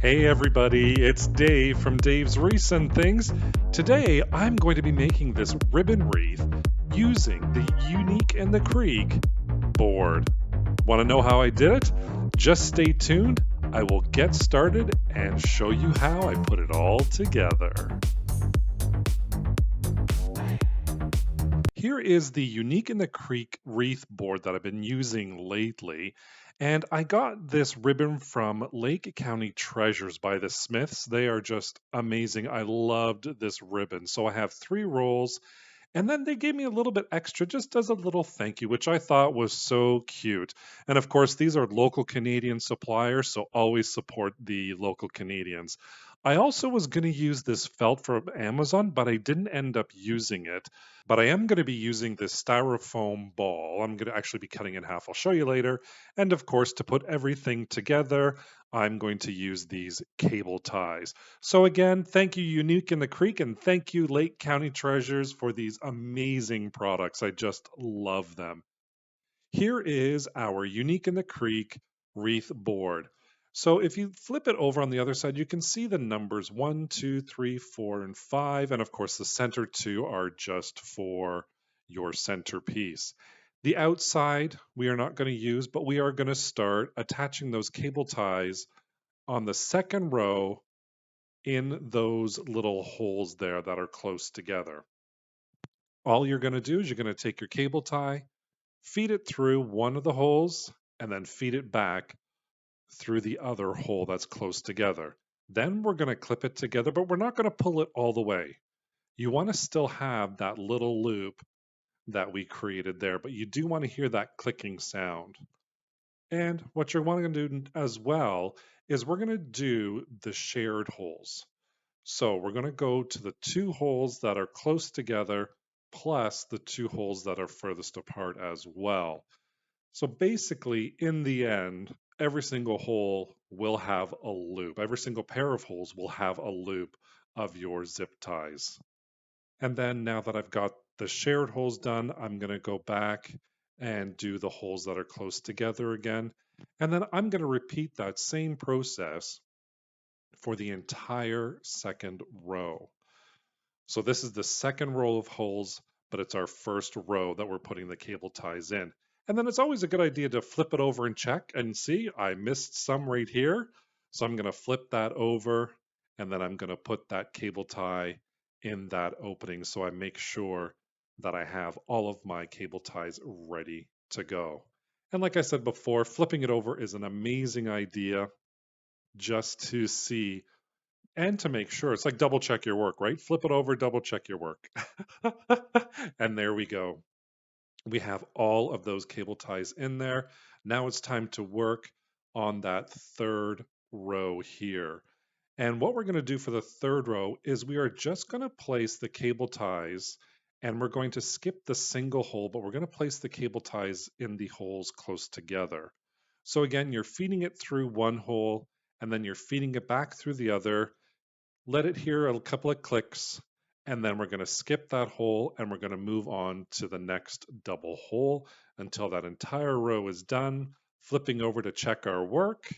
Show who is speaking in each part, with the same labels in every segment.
Speaker 1: Hey everybody, it's Dave from Dave's Wreaths and Things. Today I'm going to be making this ribbon wreath using the Unique and the Creek board. Want to know how I did it? Just stay tuned. I will get started and show you how I put it all together. Here is the Unique in the Creek wreath board that I've been using lately. And I got this ribbon from Lake County Treasures by the Smiths. They are just amazing. I loved this ribbon. So I have 3 rolls. And then they gave me a little bit extra just as a little thank you, which I thought was so cute. And of course, these are local Canadian suppliers, so always support the local Canadians. I also was going to use this felt from Amazon, but I didn't end up using it. But I am going to be using this styrofoam ball. I'm going to actually be cutting in half. I'll show you later. And of course, to put everything together, I'm going to use these cable ties. So again, thank you Unique in the Creek and thank you Lake County Treasures for these amazing products. I just love them. Here is our Unique in the Creek wreath board. So if you flip it over on the other side, you can see the numbers 1, 2, 3, 4, and 5. And of course, the center 2 are just for your centerpiece. The outside we are not going to use, but we are going to start attaching those cable ties on the second row in those little holes there that are close together. All you're going to do is you're going to take your cable tie, feed it through one of the holes, and then feed it back through the other hole that's close together. Then we're going to clip it together, but we're not going to pull it all the way. You want to still have that little loop that we created there, but you do want to hear that clicking sound. And what you're wanting to do as well is we're going to do the shared holes. So we're going to go to the 2 holes that are close together plus the 2 holes that are furthest apart as well. So basically, in the end, every single hole will have a loop. Every single pair of holes will have a loop of your zip ties. And then now that I've got the shared holes done, I'm going to go back and do the holes that are close together again. And then I'm going to repeat that same process for the entire second row. So this is the second row of holes, but it's our first row that we're putting the cable ties in. And then it's always a good idea to flip it over and check and see I missed some right here. So I'm going to flip that over and then I'm going to put that cable tie in that opening so I make sure that I have all of my cable ties ready to go. And like I said before, flipping it over is an amazing idea just to see and to make sure. It's like double check your work, right? Flip it over, double check your work. And there we go. We have all of those cable ties in there. Now it's time to work on that third row here. And what we're going to do for the third row is we are just going to place the cable ties and we're going to skip the single hole, but we're going to place the cable ties in the holes close together. So again, you're feeding it through one hole and then you're feeding it back through the other. Let it hear a couple of clicks, and then we're going to skip that hole and we're going to move on to the next double hole until that entire row is done. Flipping over to check our work.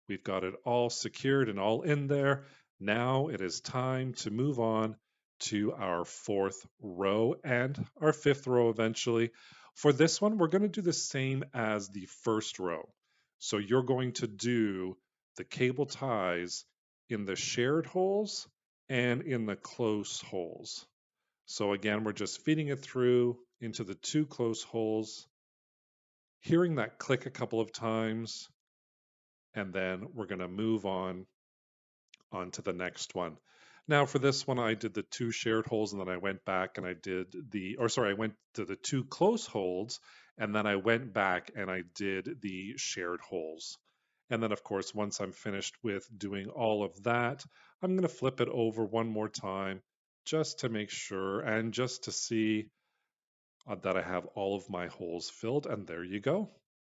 Speaker 1: We've got it all secured and all in there. Now it is time to move on to our fourth row and our fifth row eventually. For this one, we're going to do the same as the first row. So you're going to do the cable ties in the shared holes and in the close holes. So again, we're just feeding it through into the 2 close holes, hearing that click a couple of times, and then we're going to move on to the next one. Now for this one, I did the 2 shared holes and then I went back and I did I went to the 2 close holes and then I went back and I did the shared holes. And then of course, once I'm finished with doing all of that, I'm going to flip it over one more time just to make sure and just to see that I have all of my holes filled. And there you go.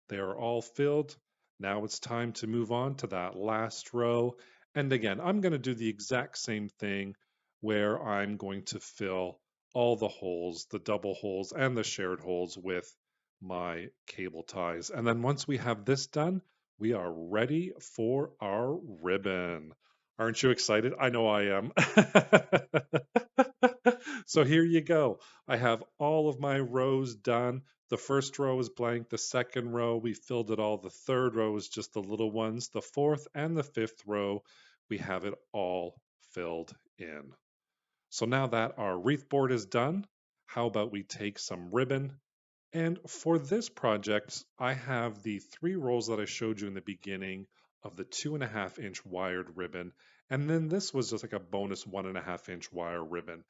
Speaker 1: They are all filled. Now it's time to move on to that last row. And again, I'm going to do the exact same thing where I'm going to fill all the holes, the double holes and the shared holes with my cable ties. And then once we have this done, we are ready for our ribbon. Aren't you excited? I know I am. So here you go. I have all of my rows done. The first row is blank. The second row, we filled it all. The third row is just the little ones. The fourth and the fifth row, we have it all filled in. So now that our wreath board is done, how about we take some ribbon? And for this project, I have the 3 rolls that I showed you in the beginning of the 2.5-inch wired ribbon. And then this was just like a bonus 1.5-inch wire ribbon.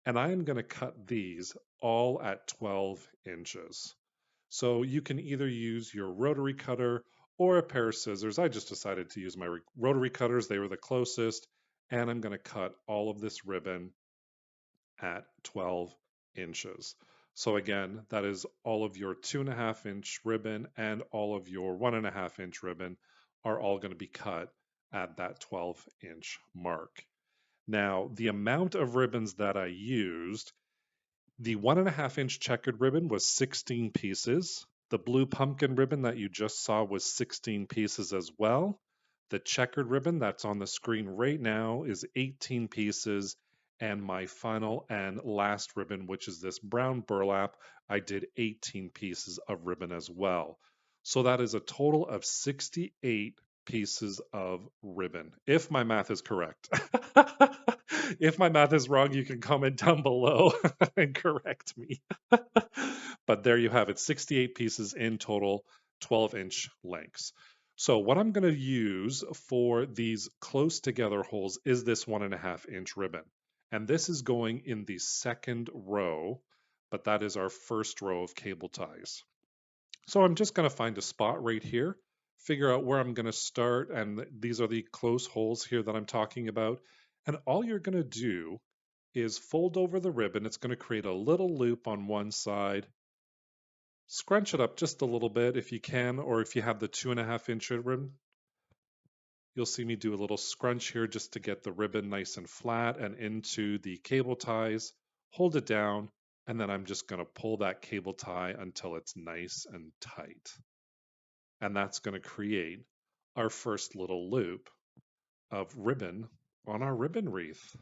Speaker 1: And I am going to cut these all at 12 inches. So you can either use your rotary cutter or a pair of scissors. I just decided to use my rotary cutters. They were the closest. And I'm going to cut all of this ribbon at 12 inches. So again, that is all of your 2.5-inch ribbon and all of your 1.5-inch ribbon are all going to be cut at that 12-inch mark. Now, the amount of ribbons that I used, the 1.5-inch checkered ribbon was 16 pieces. The blue pumpkin ribbon that you just saw was 16 pieces as well. The checkered ribbon that's on the screen right now is 18 pieces. And my final and last ribbon, which is this brown burlap, I did 18 pieces of ribbon as well. So that is a total of 68 pieces of ribbon, if my math is correct. If my math is wrong, you can comment down below and correct me. But there you have it, 68 pieces in total, 12-inch lengths. So what I'm going to use for these close together holes is this 1.5-inch ribbon. And this is going in the second row, but that is our first row of cable ties. So I'm just going to find a spot right here, figure out where I'm going to start, and these are the close holes here that I'm talking about. And all you're going to do is fold over the ribbon. It's going to create a little loop on one side. Scrunch it up just a little bit if you can, or if you have the 2.5-inch ribbon. You'll see me do a little scrunch here just to get the ribbon nice and flat and into the cable ties. Hold it down, and then I'm just going to pull that cable tie until it's nice and tight. And that's going to create our first little loop of ribbon on our ribbon wreath.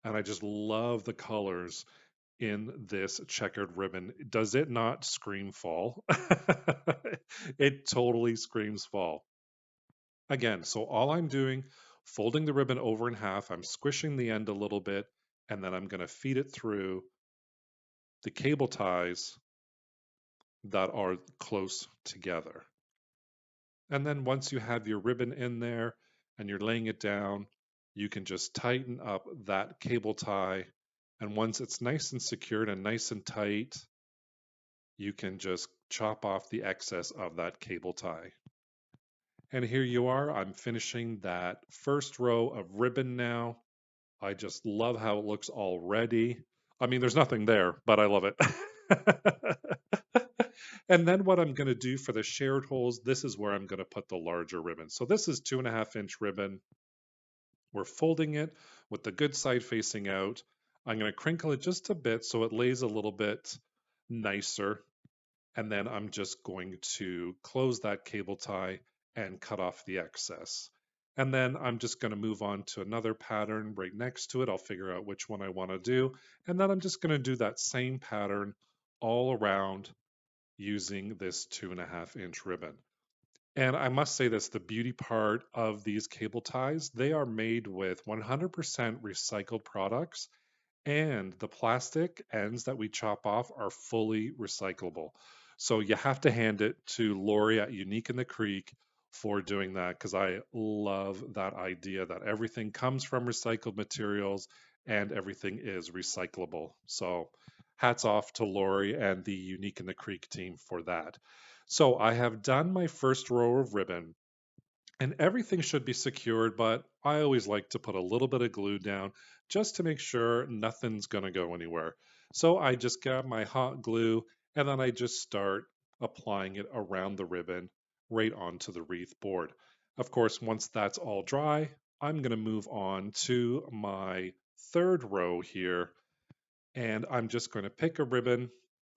Speaker 1: And I just love the colors in this checkered ribbon. Does it not scream fall? It totally screams fall. Again, so all I'm doing, folding the ribbon over in half, I'm squishing the end a little bit, and then I'm going to feed it through the cable ties that are close together. And then once you have your ribbon in there and you're laying it down, you can just tighten up that cable tie. And once it's nice and secured and nice and tight, you can just chop off the excess of that cable tie. And here you are. I'm finishing that first row of ribbon now. I just love how it looks already. I mean, there's nothing there, but I love it. And then what I'm going to do for the shared holes, this is where I'm going to put the larger ribbon. So this is 2.5-inch ribbon. We're folding it with the good side facing out. I'm going to crinkle it just a bit so it lays a little bit nicer. And then I'm just going to close that cable tie and cut off the excess. And then I'm just going to move on to another pattern right next to it. I'll figure out which one I want to do. And then I'm just going to do that same pattern all around using this 2.5-inch ribbon. And I must say this, the beauty part of these cable ties, they are made with 100% recycled products, and the plastic ends that we chop off are fully recyclable. So you have to hand it to Lori at Unique in the Creek for doing that, because I love that idea that everything comes from recycled materials and everything is recyclable. So hats off to Lori and the Unique in the Creek team for that. So I have done my first row of ribbon. And everything should be secured, but I always like to put a little bit of glue down just to make sure nothing's going to go anywhere. So I just grab my hot glue and then I just start applying it around the ribbon right onto the wreath board. Of course, once that's all dry, I'm going to move on to my third row here, and I'm just going to pick a ribbon.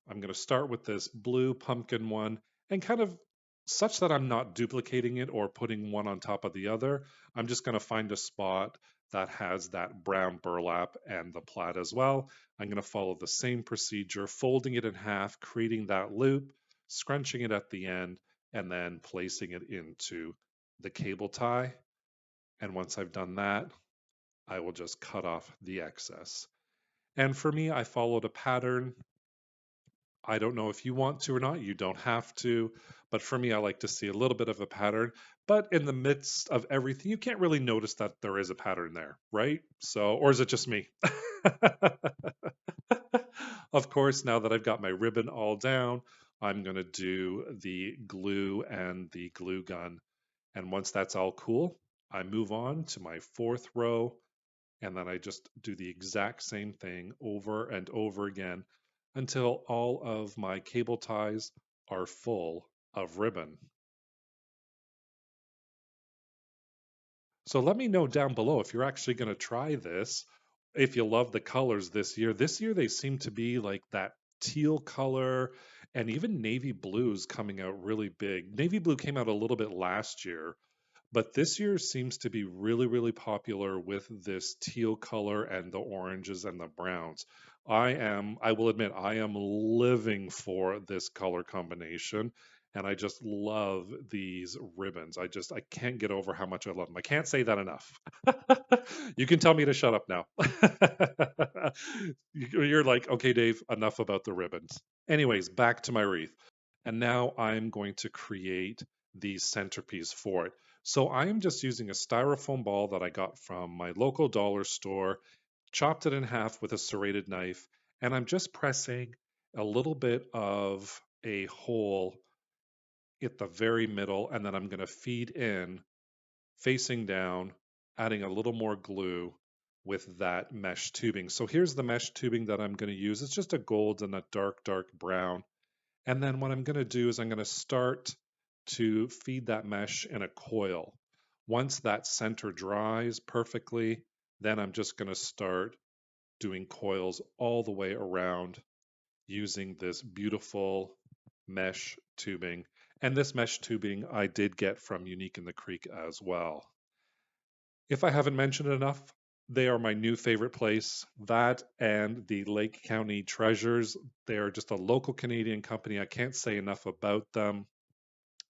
Speaker 1: I'm going to start with this blue pumpkin one and kind of such that I'm not duplicating it or putting one on top of the other. I'm just going to find a spot that has that brown burlap and the plaid as well. I'm going to follow the same procedure, folding it in half, creating that loop, scrunching it at the end, and then placing it into the cable tie. And once I've done that, I will just cut off the excess. And for me, I followed a pattern. I don't know if you want to or not. You don't have to. But for me, I like to see a little bit of a pattern. But in the midst of everything, you can't really notice that there is a pattern there, right? So, or is it just me? Of course, now that I've got my ribbon all down, I'm going to do the glue and the glue gun. And once that's all cool, I move on to my fourth row, and then I just do the exact same thing over and over again until all of my cable ties are full of ribbon. So let me know down below if you're actually going to try this, if you love the colors this year. This year they seem to be like that teal color, and even navy blue is coming out really big. Navy blue came out a little bit last year, but this year seems to be really, really popular with this teal color and the oranges and the browns. I will admit, I am living for this color combination. And I just love these ribbons. I can't get over how much I love them. I can't say that enough. You can tell me to shut up now. You're like, okay, Dave, enough about the ribbons. Anyways, back to my wreath. And now I'm going to create the centerpiece for it. So I am just using a styrofoam ball that I got from my local dollar store, chopped it in half with a serrated knife, and I'm just pressing a little bit of a hole at the very middle, and then I'm going to feed in facing down, adding a little more glue with that mesh tubing. So here's the mesh tubing that I'm going to use. It's just a gold and a dark, dark brown. And then what I'm going to do is I'm going to start to feed that mesh in a coil. Once that center dries perfectly, then I'm just going to start doing coils all the way around using this beautiful mesh tubing. And this mesh tubing I did get from Unique in the Creek as well. If I haven't mentioned enough, they are my new favorite place. That and the Lake County Treasures. They are just a local Canadian company. I can't say enough about them.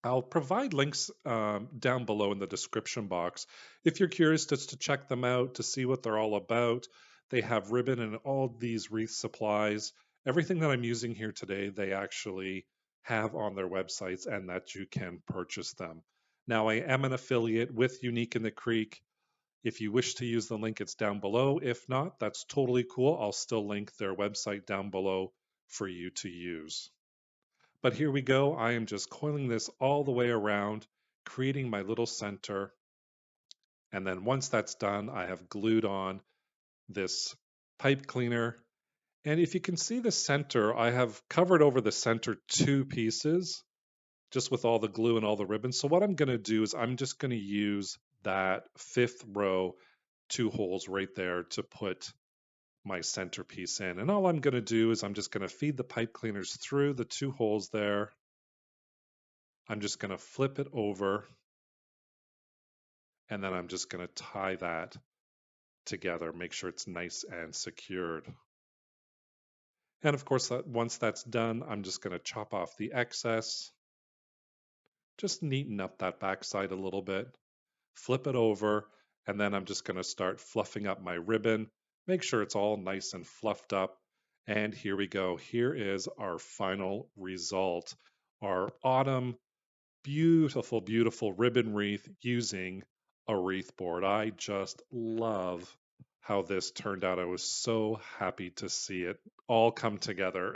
Speaker 1: I'll provide links down below in the description box if you're curious just to check them out, to see what they're all about. They have ribbon and all these wreath supplies. Everything that I'm using here today, they actually have on their websites and that you can purchase them. Now, I am an affiliate with Unique in the Creek. If you wish to use the link, it's down below. If not, that's totally cool. I'll still link their website down below for you to use. But here we go. I am just coiling this all the way around, creating my little center. And then once that's done, I have glued on this pipe cleaner. And if you can see the center, I have covered over the center 2 pieces just with all the glue and all the ribbons. So what I'm going to do is I'm just going to use that 5th row 2 holes right there to put my centerpiece in. And all I'm going to do is I'm just going to feed the pipe cleaners through the 2 holes there. I'm just going to flip it over, and then I'm just going to tie that together, make sure it's nice and secured. And of course, once that's done, I'm just going to chop off the excess, just neaten up that backside a little bit, flip it over, and then I'm just going to start fluffing up my ribbon. Make sure it's all nice and fluffed up. And here we go. Here is our final result. Our autumn, beautiful, beautiful ribbon wreath using a wreath board. I just love how this turned out. I was so happy to see it all come together.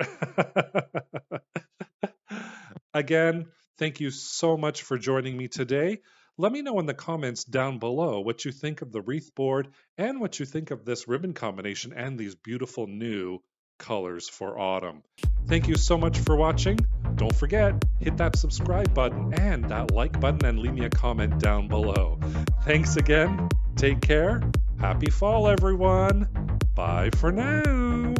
Speaker 1: Again, thank you so much for joining me today. Let me know in the comments down below what you think of the wreath board and what you think of this ribbon combination and these beautiful new colors for autumn. Thank you so much for watching. Don't forget, hit that subscribe button and that like button and leave me a comment down below. Thanks again. Take care. Happy fall, everyone. Bye for now.